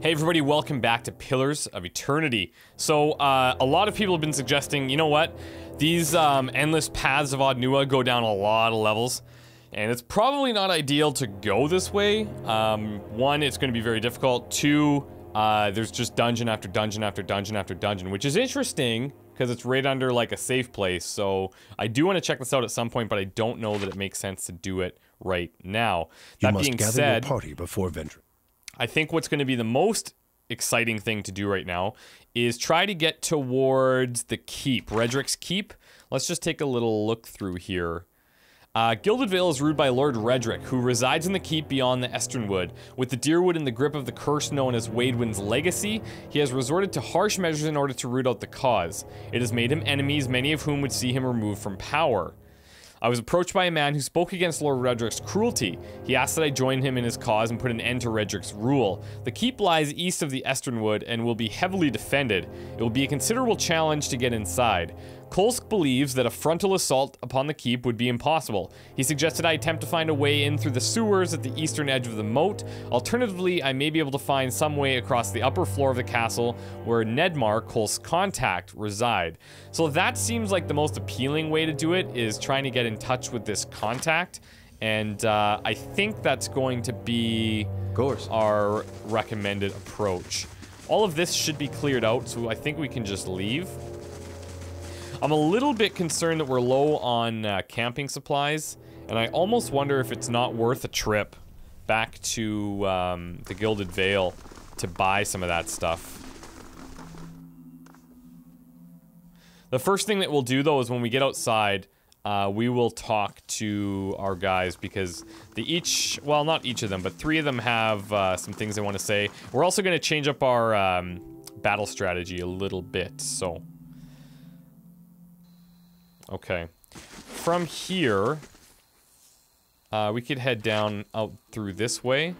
Hey everybody, welcome back to Pillars of Eternity. So, a lot of people have been suggesting, you know what? These endless paths of Odd go down a lot of levels, and it's probably not ideal to go this way. One, it's going to be very difficult. Two, there's just dungeon after dungeon after dungeon after dungeon, which is interesting because it's right under like a safe place. So I do want to check this out at some point, but I don't know that it makes sense to do it right now. That being said, gather your party before venturing. I think what's going to be the most exciting thing to do right now is try to get towards the keep, Raedric's keep. Let's just take a little look through here. Gilded Vale is ruled by Lord Raedric, who resides in the keep beyond the Esternwood. With the Deerwood in the grip of the curse known as Waidwin's legacy, he has resorted to harsh measures in order to root out the cause. It has made him enemies, many of whom would see him removed from power. I was approached by a man who spoke against Lord Raedric's cruelty. He asked that I join him in his cause and put an end to Raedric's rule. The keep lies east of the Esternwood and will be heavily defended. It will be a considerable challenge to get inside. Kolsk believes that a frontal assault upon the keep would be impossible. He suggested I attempt to find a way in through the sewers at the eastern edge of the moat. Alternatively, I may be able to find some way across the upper floor of the castle where Nedmar, Kolsk's contact, reside. So that seems like the most appealing way to do it, is trying to get in touch with this contact. And I think that's going to be our recommended approach. All of this should be cleared out, so I think we can just leave. I'm a little bit concerned that we're low on camping supplies, and I almost wonder if it's not worth a trip back to the Gilded Vale to buy some of that stuff. The first thing that we'll do, though, is when we get outside, we will talk to our guys, because they each, well, not each of them, but three of them have some things they want to say. We're also going to change up our battle strategy a little bit, so... Okay, from here, we could head down out through this way.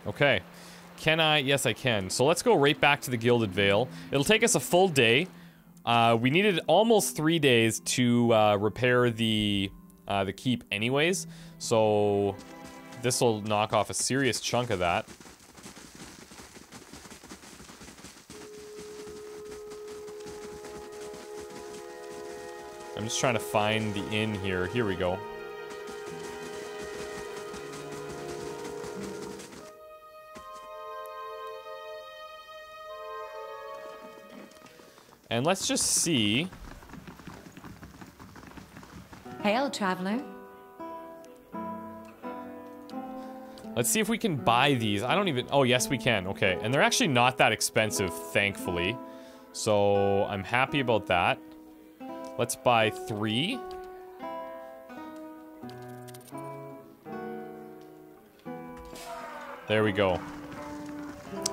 Okay, can I? Yes, I can. So let's go right back to the Gilded Vale. It'll take us a full day. We needed almost 3 days to repair the keep anyways, so... This will knock off a serious chunk of that. I'm just trying to find the inn here. Here we go. And let's just see. Hail, traveler. Let's see if we can buy these. I don't even... Oh, yes, we can. Okay. And they're actually not that expensive, thankfully. So, I'm happy about that. Let's buy 3. There we go.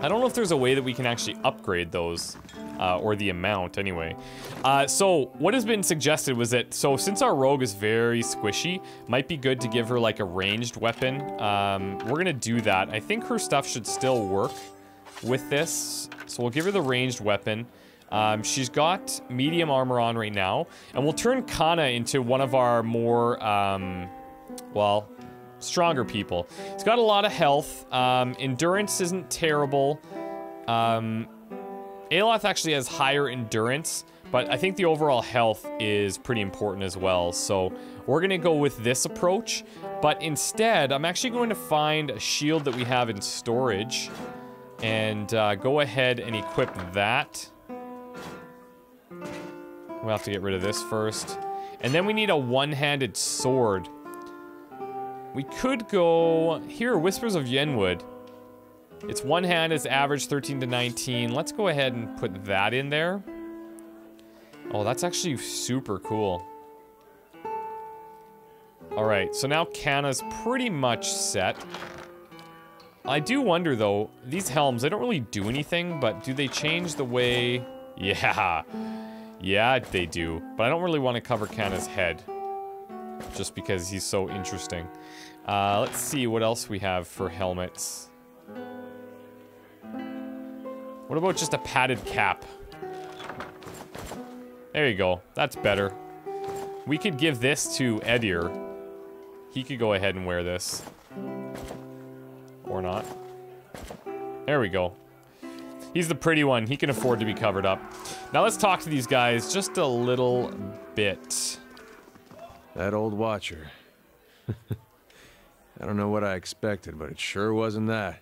I don't know if there's a way that we can actually upgrade those. Or the amount, anyway. So, what has been suggested was that, so since our rogue is very squishy, might be good to give her, like, a ranged weapon. We're gonna do that. I think her stuff should still work with this. So we'll give her the ranged weapon. She's got medium armor on right now. And we'll turn Kana into one of our more, well, stronger people. He's got a lot of health. Endurance isn't terrible. Aloth actually has higher endurance, but I think the overall health is pretty important as well. So we're gonna go with this approach, but instead, I'm actually going to find a shield that we have in storage and go ahead and equip that. We'll have to get rid of this first. And then we need a one-handed sword. We could go here, Whispers of Yenwood. It's one hand, it's average 13 to 19. Let's go ahead and put that in there. Oh, that's actually super cool. Alright, so now Kana's pretty much set. I do wonder, though, these helms, they don't really do anything, but do they change the way... Yeah. Yeah, they do. But I don't really want to cover Kana's head. Just because he's so interesting. Let's see what else we have for helmets. What about just a padded cap? There you go. That's better. We could give this to Edir. He could go ahead and wear this. Or not. There we go. He's the pretty one. He can afford to be covered up. Now let's talk to these guys just a little bit. That old watcher. I don't know what I expected, but it sure wasn't that.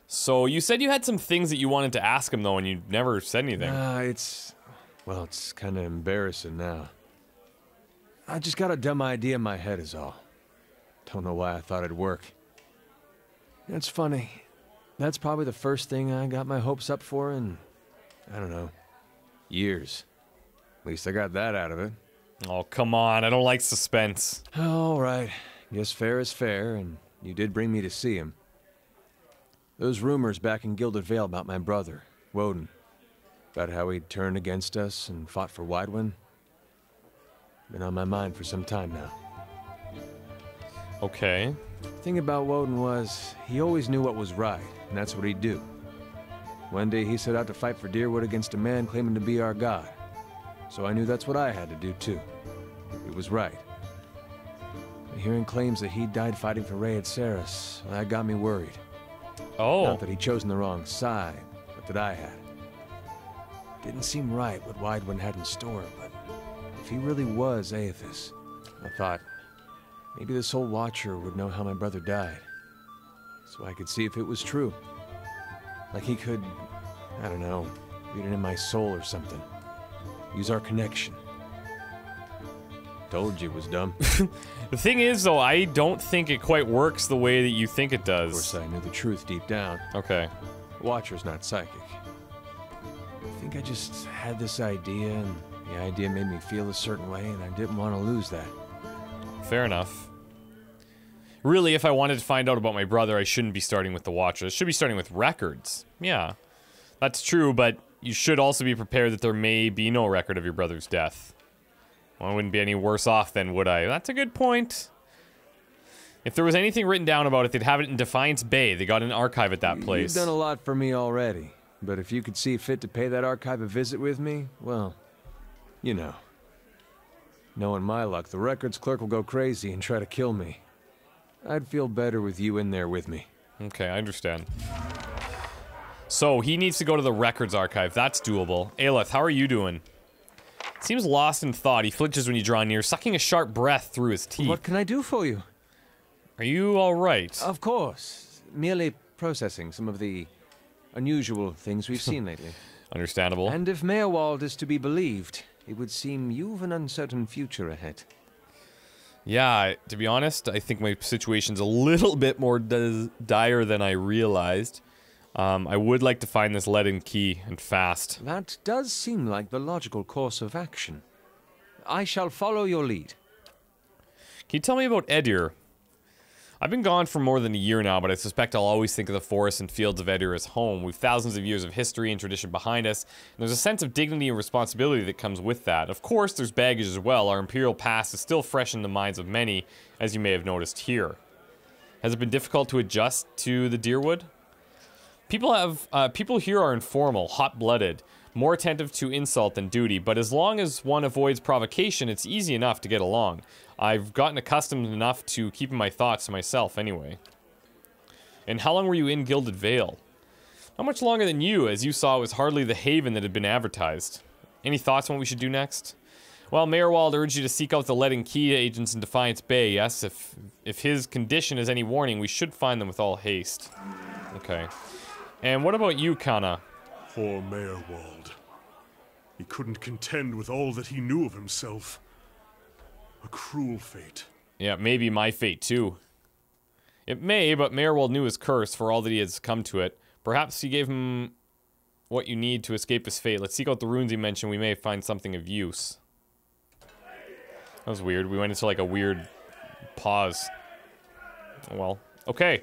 So you said you had some things that you wanted to ask him, though, and you never said anything. Well, it's kind of embarrassing now. I just got a dumb idea in my head is all. Don't know why I thought it'd work. It's funny. That's probably the first thing I got my hopes up for in, I don't know, years. At least I got that out of it. Oh, come on. I don't like suspense. All right. Guess fair is fair, and you did bring me to see him. Those rumors back in Gilded Vale about my brother, Woden. About how he'd turned against us and fought for Widewind. Been on my mind for some time now. Okay. The thing about Woden was, he always knew what was right, and that's what he'd do. One day he set out to fight for Deerwood against a man claiming to be our god. So I knew that's what I had to do too. It was right. Hearing claims that he died fighting for Raed Saris, that got me worried. Oh. Not that he'd chosen the wrong side, but that I had. Didn't seem right what Widewind had in store, but if he really was Aethys, I thought, maybe this old Watcher would know how my brother died. So I could see if it was true. Like he could, I don't know, read it in my soul or something. Use our connection. Told you it was dumb. The thing is, though, I don't think it quite works the way that you think it does. Of course, I knew the truth deep down. Okay. Watcher's not psychic. I think I just had this idea, and the idea made me feel a certain way, and I didn't want to lose that. Fair enough. Really, if I wanted to find out about my brother, I shouldn't be starting with the Watcher. I should be starting with records. Yeah, that's true, but you should also be prepared that there may be no record of your brother's death. Well, I wouldn't be any worse off then, would I? That's a good point. If there was anything written down about it, they'd have it in Defiance Bay. They got an archive at that place. You've done a lot for me already, but if you could see fit to pay that archive a visit with me, well, you know. Knowing my luck, the records clerk will go crazy and try to kill me. I'd feel better with you in there with me. Okay, I understand. So, he needs to go to the records archive. That's doable. Aelith, how are you doing? Seems lost in thought. He flinches when you draw near, sucking a sharp breath through his teeth. What can I do for you? Are you alright? Of course. Merely processing some of the unusual things we've seen lately. Understandable. And if Mayorwald is to be believed, it would seem you've an uncertain future ahead. Yeah, to be honest, I think my situation's a little bit more dire than I realized. I would like to find this leaden key, and fast. That does seem like the logical course of action. I shall follow your lead. Can you tell me about Edir? I've been gone for more than a year now, but I suspect I'll always think of the forests and fields of Edir as home. We've thousands of years of history and tradition behind us, and there's a sense of dignity and responsibility that comes with that. Of course, there's baggage as well. Our imperial past is still fresh in the minds of many, as you may have noticed here. Has it been difficult to adjust to the Deerwood? People here are informal, hot-blooded, more attentive to insult than duty, but as long as one avoids provocation, it's easy enough to get along. I've gotten accustomed enough to keeping my thoughts to myself anyway. And how long were you in Gilded Vale? Not much longer than you, as you saw it was hardly the haven that had been advertised. Any thoughts on what we should do next? Well, Mayorwald urged you to seek out the leaden key agents in Defiance Bay. Yes, if his condition is any warning, we should find them with all haste. Okay. And what about you, Kana? Poor Mayorwald. He couldn't contend with all that he knew of himself. A cruel fate. Yeah, maybe my fate, too. It may, but Mayorwald knew his curse for all that he has come to it. Perhaps you gave him what you need to escape his fate. Let's seek out the runes he mentioned. We may find something of use. That was weird. We went into, like, a weird pause. Well, okay.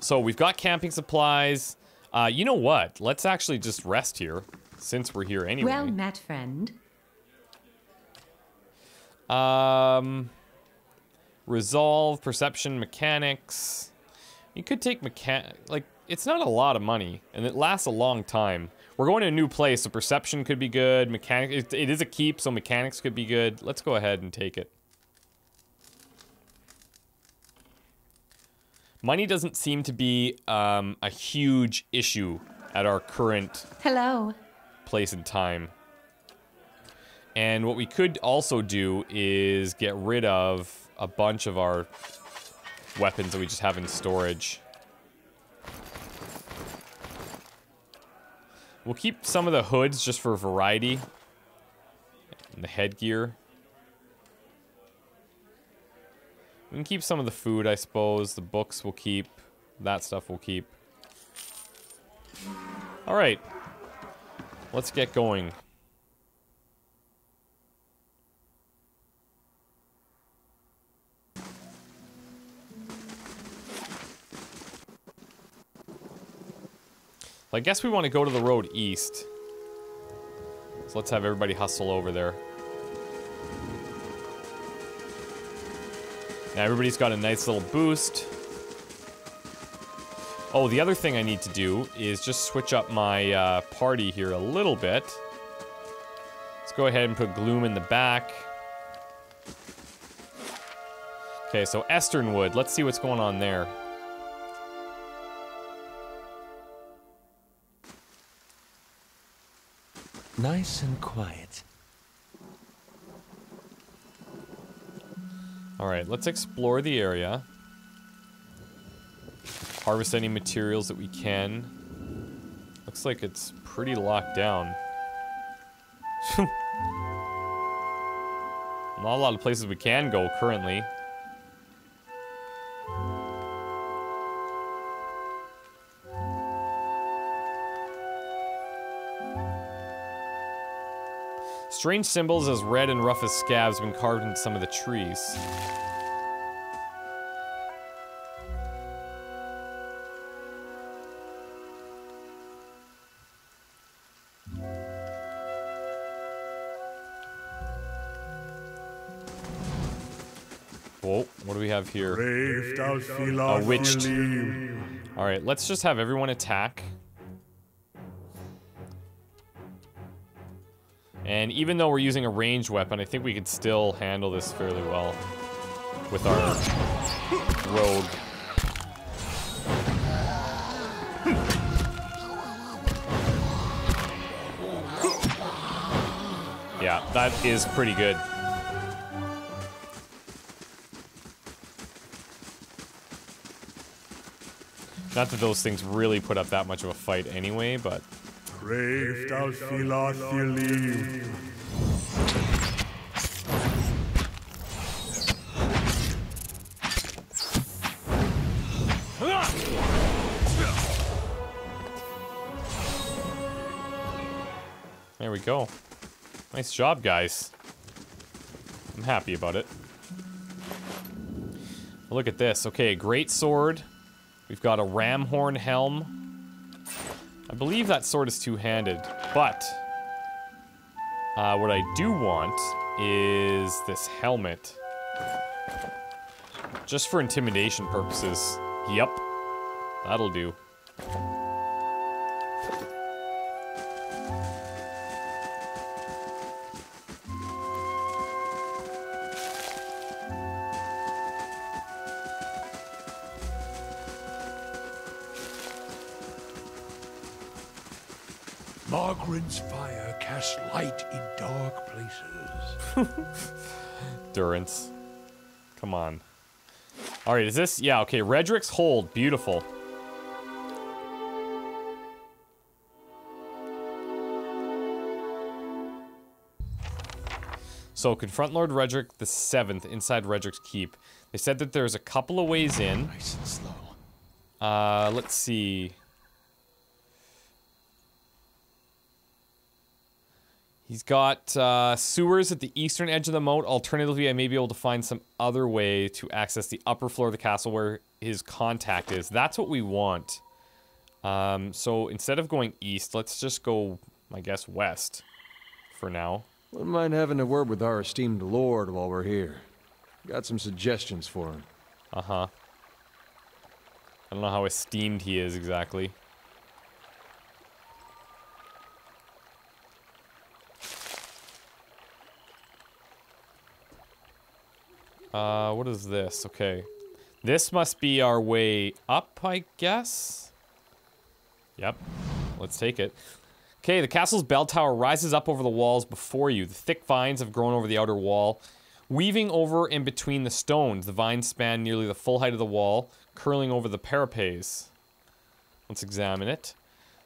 So, we've got camping supplies. You know what? Let's actually just rest here, since we're here anyway. Well met, friend. Resolve, perception, mechanics. You could take it's not a lot of money, and it lasts a long time. We're going to a new place, so perception could be good. It is a keep, so mechanics could be good. Let's go ahead and take it. Money doesn't seem to be a huge issue at our current place and time. And what we could also do is get rid of a bunch of our weapons that we just have in storage. We'll keep some of the hoods just for variety. And the headgear. We can keep some of the food, I suppose. The books we'll keep. That stuff we'll keep. Alright. Let's get going. I guess we want to go to the road east. So let's have everybody hustle over there. Now everybody's got a nice little boost. Oh, the other thing I need to do is just switch up my party here a little bit. Let's go ahead and put Gloom in the back. Okay, so Esternwood. Let's see what's going on there. Nice and quiet. Alright, let's explore the area. Harvest any materials that we can. Looks like it's pretty locked down. Not a lot of places we can go currently. Strange symbols as red and rough as scabs have been carved into some of the trees. Whoa, what do we have here? A witched. Alright, let's just have everyone attack. And even though we're using a ranged weapon, I think we could still handle this fairly well with our rogue. Yeah, that is pretty good. Not that those things really put up that much of a fight anyway, but... There we go. Nice job, guys. I'm happy about it. Look at this. Okay, great sword. We've got a ram horn helm. I believe that sword is two-handed, but what I do want is this helmet. Just for intimidation purposes. Yep. That'll do. Margaret's fire casts light in dark places. Durance. Come on. Alright, is this? Yeah, okay. Raedric's Hold. Beautiful. So, confront Lord Raedric the 7th inside Raedric's Keep. They said that there's a couple of ways in. Nice and slow. Let's see. He's got sewers at the eastern edge of the moat. Alternatively, I may be able to find some other way to access the upper floor of the castle where his contact is. That's what we want. So instead of going east, let's just go, I guess, west for now. Wouldn't mind having a word with our esteemed lord while we're here. Got some suggestions for him. Uh-huh. I don't know how esteemed he is exactly. What is this? Okay. This must be our way up, I guess? Yep. Let's take it. Okay, the castle's bell tower rises up over the walls before you. The thick vines have grown over the outer wall, weaving over and between the stones. The vines span nearly the full height of the wall, curling over the parapets. Let's examine it.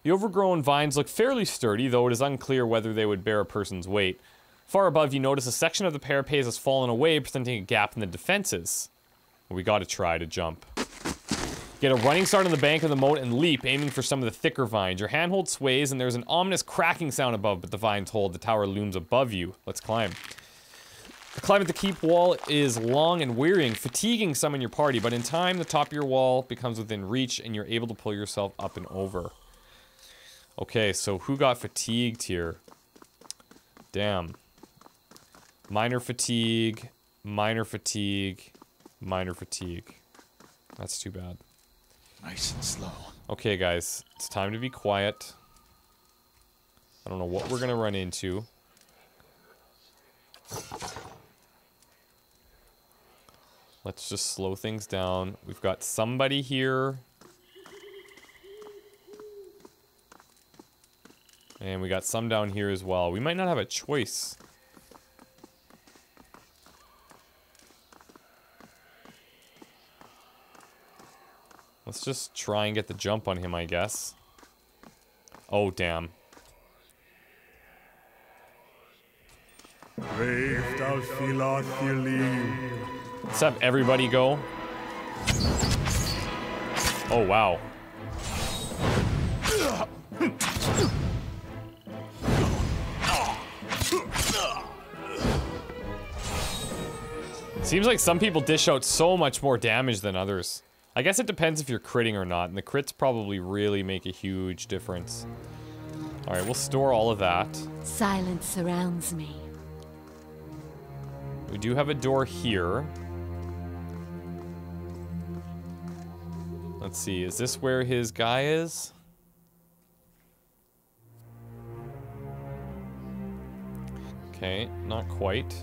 The overgrown vines look fairly sturdy, though it is unclear whether they would bear a person's weight. Far above, you notice a section of the parapets has fallen away, presenting a gap in the defenses. We gotta try to jump. Get a running start on the bank of the moat and leap, aiming for some of the thicker vines. Your handhold sways and there's an ominous cracking sound above, but the vines hold. The tower looms above you. Let's climb. The climb at the keep wall is long and wearying, fatiguing some in your party, but in time, the top of your wall becomes within reach and you're able to pull yourself up and over. Okay, so who got fatigued here? Damn. Minor fatigue, minor fatigue, minor fatigue. That's too bad. Nice and slow. Okay, guys, it's time to be quiet. I don't know what we're gonna run into. Let's just slow things down. We've got somebody here. And we got some down here as well. We might not have a choice. Let's just try and get the jump on him, I guess. Oh, damn. Let's have everybody go. Oh, wow. Seems like some people dish out so much more damage than others. I guess it depends if you're critting or not, and the crits probably really make a huge difference. Alright, we'll store all of that. Silence surrounds me. We do have a door here. Let's see, is this where his guy is? Okay, not quite.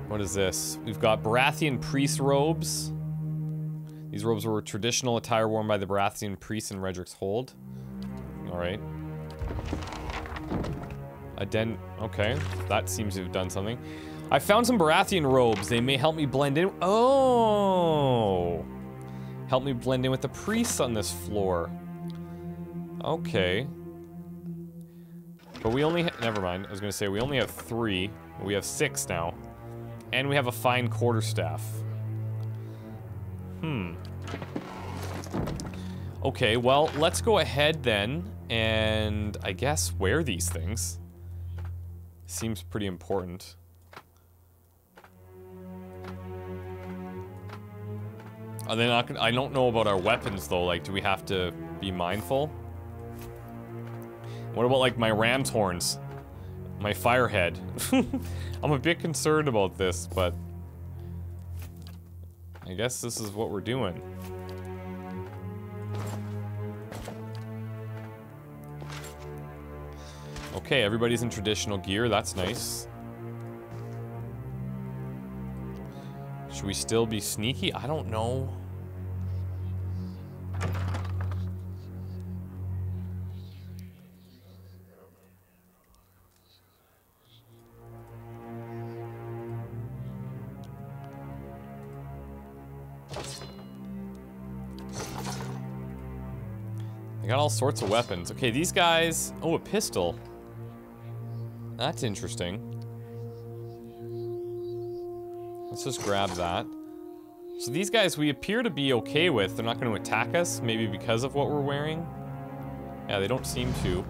What is this? We've got Baratheon priest robes. These robes were traditional attire worn by the Baratheon priests in Raedric's hold. Alright. Okay, that seems to have done something. I found some Baratheon robes. They may help me blend in. Oh! Help me blend in with the priests on this floor. Okay. But we only never mind. I was gonna say we only have 3. We have 6 now. And we have a fine quarterstaff. Okay, well, let's go ahead then and I guess wear these things. Seems pretty important. Are they not gonna, I don't know about our weapons though, like do we have to be mindful? What about like my ram's horns? My firehead. I'm a bit concerned about this, but I guess this is what we're doing. Okay, everybody's in traditional gear. That's nice. Should we still be sneaky? I don't know. They got all sorts of weapons. Okay, these guys... Oh, a pistol. That's interesting. Let's just grab that. So these guys we appear to be okay with. They're not going to attack us, maybe because of what we're wearing. Yeah, they don't seem to.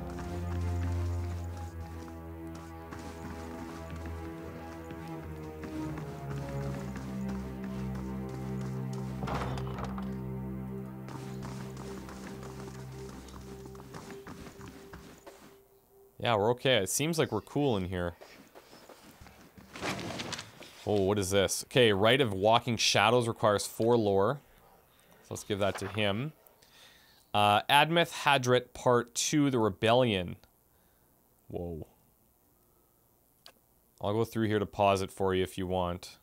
Yeah, we're okay. It seems like we're cool in here. Oh, what is this? Okay, Rite of Walking Shadows requires 4 lore. So let's give that to him. Admeth Hadret Part 2, The Rebellion. Whoa. I'll go through here to pause it for you if you want.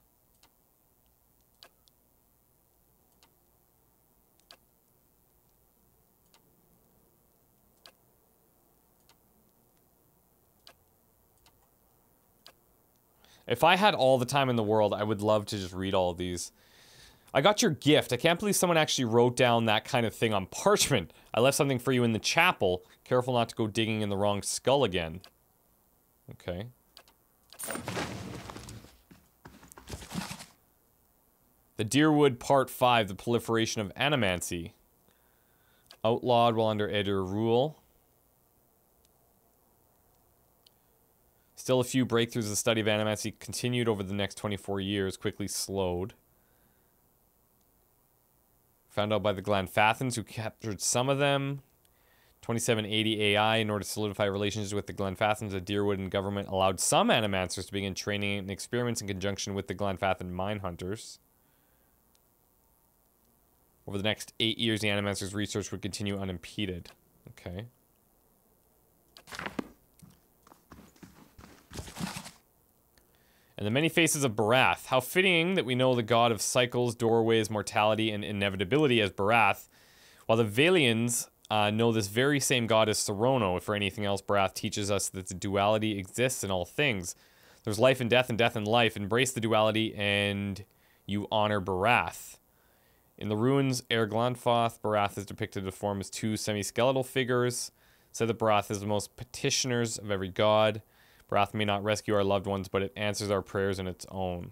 If I had all the time in the world, I would love to just read all of these. I got your gift. I can't believe someone actually wrote down that kind of thing on parchment. I left something for you in the chapel. Careful not to go digging in the wrong skull again. Okay. The Deerwood Part 5, The Proliferation of Animancy. Outlawed while under Edir rule. Still a few breakthroughs in the study of animancy continued over the next 24 years, quickly slowed. Found out by the Glenfathans, who captured some of them. 2780 AI, in order to solidify relations with the Glenfathans, the Deerwood and government allowed some animancers to begin training and experiments in conjunction with the Glenfathan mine hunters. Over the next 8 years, the animancers' research would continue unimpeded. Okay. And the many faces of Barath. How fitting that we know the god of cycles, doorways, mortality, and inevitability as Barath, while the Valians know this very same god as Sarono. If for anything else, Barath teaches us that the duality exists in all things. There's life and death and life. Embrace the duality and you honor Barath. In the ruins, Glanfoth, Barath is depicted to form as 2 semi-skeletal figures. Said that Barath is the most petitioners of every god. Barath may not rescue our loved ones, but it answers our prayers in its own.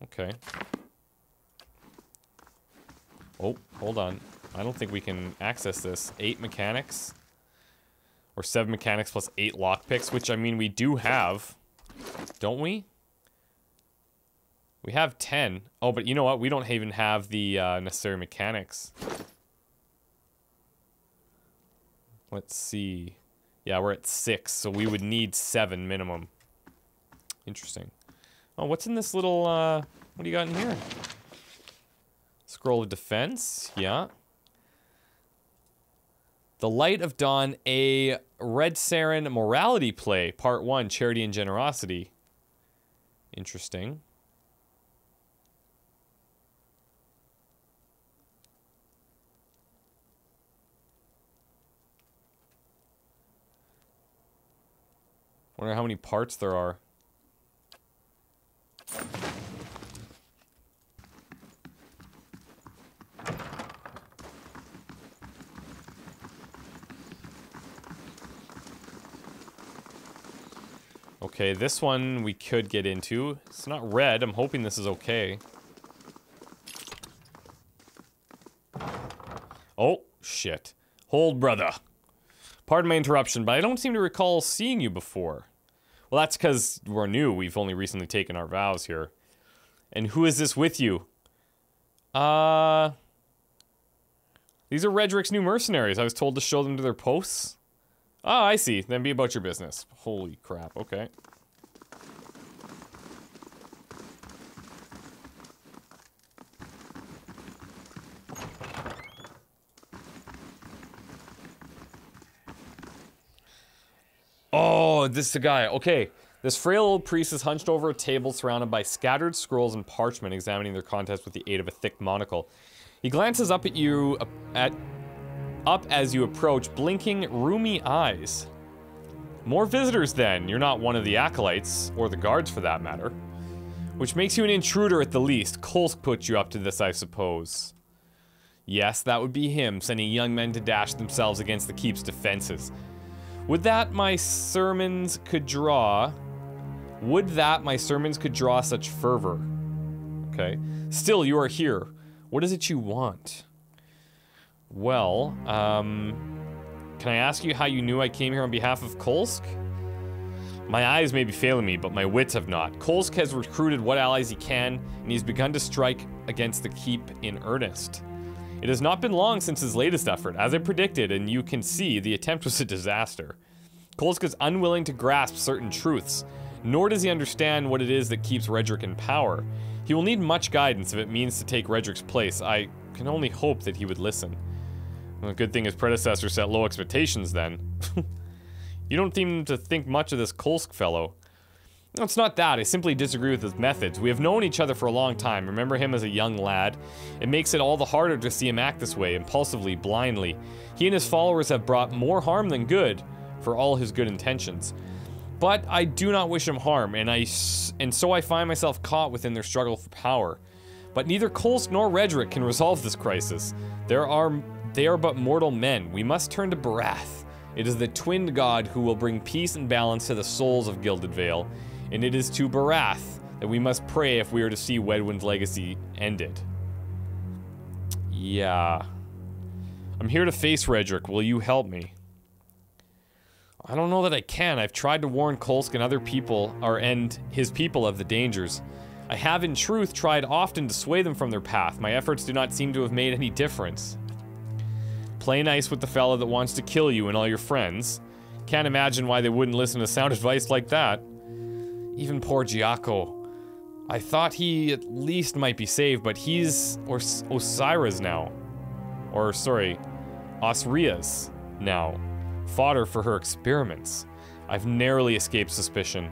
Okay. Oh, hold on. I don't think we can access this. 8 mechanics. Or 7 mechanics plus 8 lockpicks, which, I mean, we do have. Don't we? We have 10. Oh, but you know what? We don't even have the necessary mechanics. Let's see. Yeah, we're at 6, so we would need 7 minimum. Interesting. Oh, what's in this little, what do you got in here? Scroll of Defense, yeah. The Light of Dawn, a Red Saren morality play, Part 1, Charity and Generosity. Interesting. Wonder how many parts there are. Okay, this one we could get into. It's not red. I'm hoping this is okay. Oh, shit. Hold, brother. Pardon my interruption, but I don't seem to recall seeing you before. Well, that's because we're new. We've only recently taken our vows here. And who is this with you? These are Raedric's new mercenaries. I was told to show them to their posts. Oh, I see. Then be about your business. Holy crap. Okay. Oh, this is the guy. Okay. This frail old priest is hunched over a table surrounded by scattered scrolls and parchment, examining their contents with the aid of a thick monocle. He glances up at you, up as you approach, blinking roomy eyes. More visitors then. You're not one of the acolytes, or the guards for that matter. Which makes you an intruder at the least. Kolsk put you up to this, I suppose. Yes, that would be him, sending young men to dash themselves against the keep's defenses. Would that my sermons could draw such fervor? Okay. Still, you are here. What is it you want? Well, can I ask you how you knew I came here on behalf of Kolsk? My eyes may be failing me, but my wits have not. Kolsk has recruited what allies he can, and he's begun to strike against the keep in earnest. It has not been long since his latest effort, as I predicted, and you can see the attempt was a disaster. Kolsk is unwilling to grasp certain truths. nor does he understand what it is that keeps Raedric in power. He will need much guidance if it means to take Raedric's place. I can only hope that he would listen. Well, good thing his predecessor set low expectations then. You don't seem to think much of this Kolsk fellow. No, it's not that. I simply disagree with his methods. We have known each other for a long time. Remember him as a young lad? It makes it all the harder to see him act this way, impulsively, blindly. He and his followers have brought more harm than good, for all his good intentions. But I do not wish him harm, and so I find myself caught within their struggle for power. But neither Kolsk nor Raedric can resolve this crisis. They are but mortal men. We must turn to Barath. It is the twinned god who will bring peace and balance to the souls of Gilded Vale. And it is to Barath that we must pray if we are to see Wedwin's legacy ended. Yeah. I'm here to face Raedric. Will you help me? I don't know that I can. I've tried to warn Kolsk and other people, and his people of the dangers. I have, in truth, tried often to sway them from their path. My efforts do not seem to have made any difference. Play nice with the fella that wants to kill you and all your friends. Can't imagine why they wouldn't listen to sound advice like that. Even poor Giaco. I thought he at least might be saved, but he's Osiria's now. Or, sorry, Osiria's now. Fodder for her experiments. I've narrowly escaped suspicion.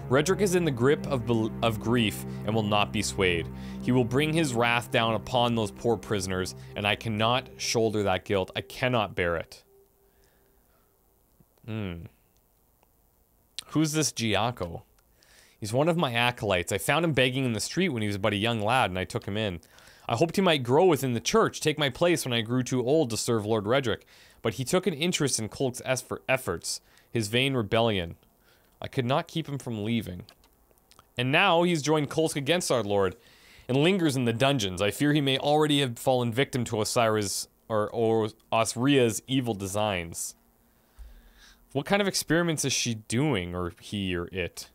Raedric is in the grip of grief and will not be swayed. He will bring his wrath down upon those poor prisoners, and I cannot shoulder that guilt. I cannot bear it. Who's this Giaco? He's one of my acolytes. I found him begging in the street when he was but a young lad, and I took him in. I hoped he might grow within the church, take my place when I grew too old to serve Lord Raedric, but he took an interest in Kolk's efforts, his vain rebellion. I could not keep him from leaving. And now he's joined Kolsk against our lord, and lingers in the dungeons. I fear he may already have fallen victim to Osiria's evil designs. What kind of experiments is she doing, or he or it?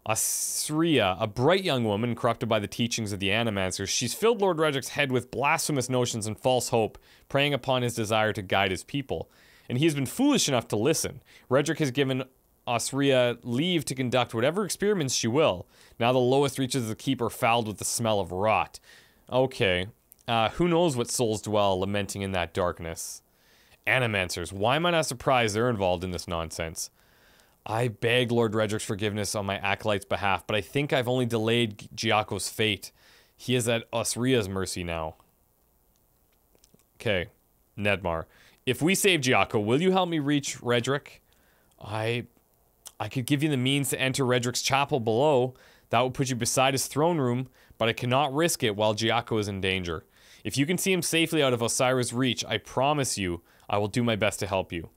Osiria, a bright young woman corrupted by the teachings of the Animancers. She's filled Lord Raedric's head with blasphemous notions and false hope, preying upon his desire to guide his people. And he has been foolish enough to listen. Raedric has given Osiria leave to conduct whatever experiments she will. Now the lowest reaches of the keep are fouled with the smell of rot. Okay. Who knows what souls dwell lamenting in that darkness. Animancers. Why am I not surprised they're involved in this nonsense? I beg Lord Raedric's forgiveness on my acolyte's behalf, but I think I've only delayed Giaco's fate. He is at Osiria's mercy now. Okay. Nedmar. If we save Giaco, will you help me reach Raedric? I could give you the means to enter Raedric's chapel below. That would put you beside his throne room, but I cannot risk it while Giaco is in danger. If you can see him safely out of Osiria's reach, I promise you, I will do my best to help you.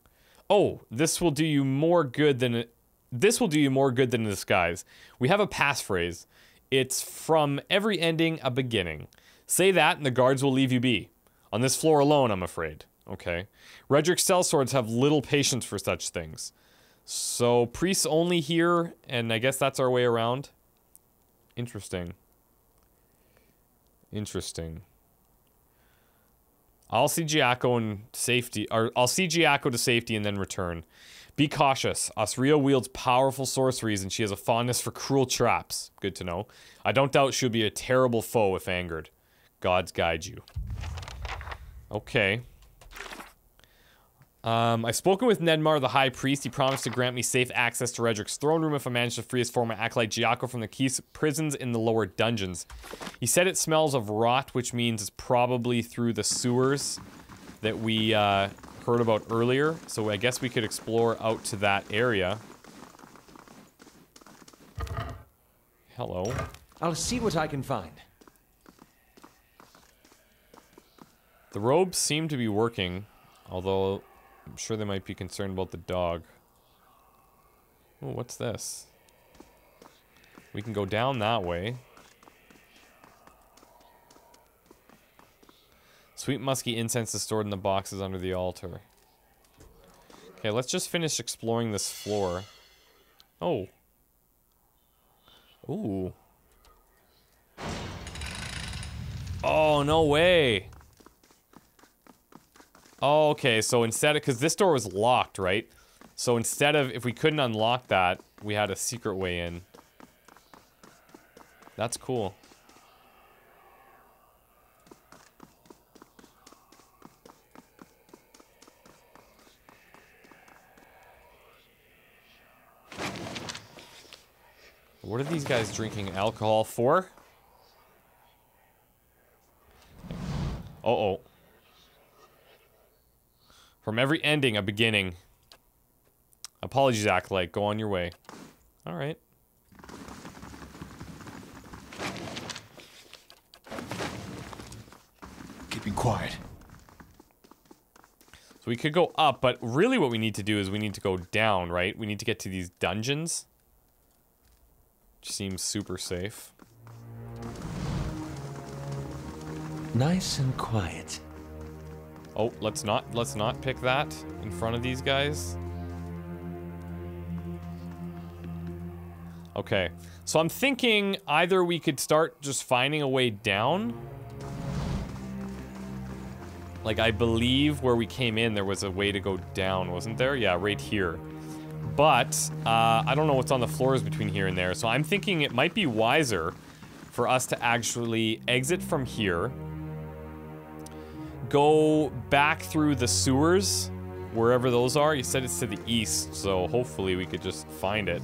Oh, this will do you more good than a disguise. We have a passphrase. It's from every ending a beginning. Say that and the guards will leave you be. On this floor alone, I'm afraid. Okay. Raedric's sellswords have little patience for such things. So, priests only here, and I guess that's our way around. Interesting. Interesting. I'll see Giaco to safety and then return. Be cautious. Osiria wields powerful sorceries and she has a fondness for cruel traps. Good to know. I don't doubt she'll be a terrible foe if angered. Gods guide you. Okay. I've spoken with Nedmar, the High Priest. He promised to grant me safe access to Raedric's throne room if I manage to free his former acolyte Giaco from the prisons in the lower dungeons. He said it smells of rot, which means it's probably through the sewers that we heard about earlier. So I guess we could explore out to that area. Hello. I'll see what I can find. The robes seem to be working, although I'm sure they might be concerned about the dog. Oh, what's this? We can go down that way. Sweet musky incense is stored in the boxes under the altar. Okay, let's just finish exploring this floor. Oh. Ooh. Oh, no way. Oh, okay, so instead of, because this door was locked, right? So instead of, if we couldn't unlock that, we had a secret way in. That's cool. What are these guys drinking alcohol for? Uh-oh. From every ending, a beginning. Apologies, Acolyte. Go on your way. Alright. Keeping quiet. So we could go up, but really what we need to do is we need to go down, right? We need to get to these dungeons. Which seems super safe. Nice and quiet. Oh, let's not pick that in front of these guys. Okay. So I'm thinking either we could start just finding a way down. Like, I believe where we came in, there was a way to go down, wasn't there? Yeah, right here. But, I don't know what's on the floors between here and there, so I'm thinking it might be wiser for us to actually exit from here, go back through the sewers, wherever those are. You said it's to the east, so hopefully we could just find it.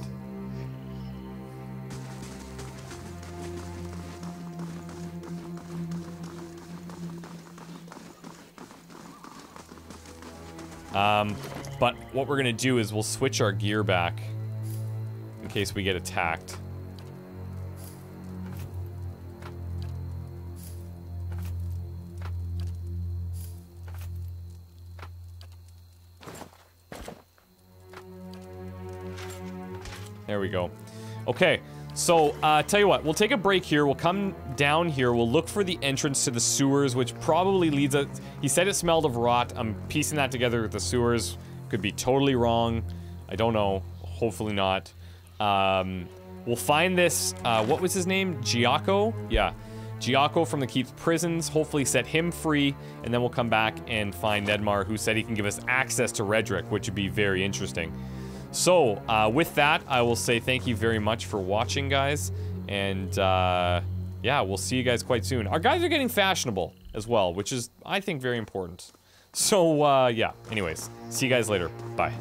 But what we're gonna do is we'll switch our gear back in case we get attacked. There we go. Okay, so, tell you what, we'll take a break here, we'll come down here, we'll look for the entrance to the sewers, which probably leads us... He said it smelled of rot, I'm piecing that together with the sewers. Could be totally wrong. I don't know. Hopefully not. We'll find this, what was his name? Giaco? Yeah. Giaco from the Keep's prisons. Hopefully set him free, and then we'll come back and find Nedmar, who said he can give us access to Raedric, which would be very interesting. So, with that, I will say thank you very much for watching, guys. And, yeah, we'll see you guys quite soon. Our guys are getting fashionable as well, which is, I think, very important. So, yeah. Anyways, see you guys later. Bye.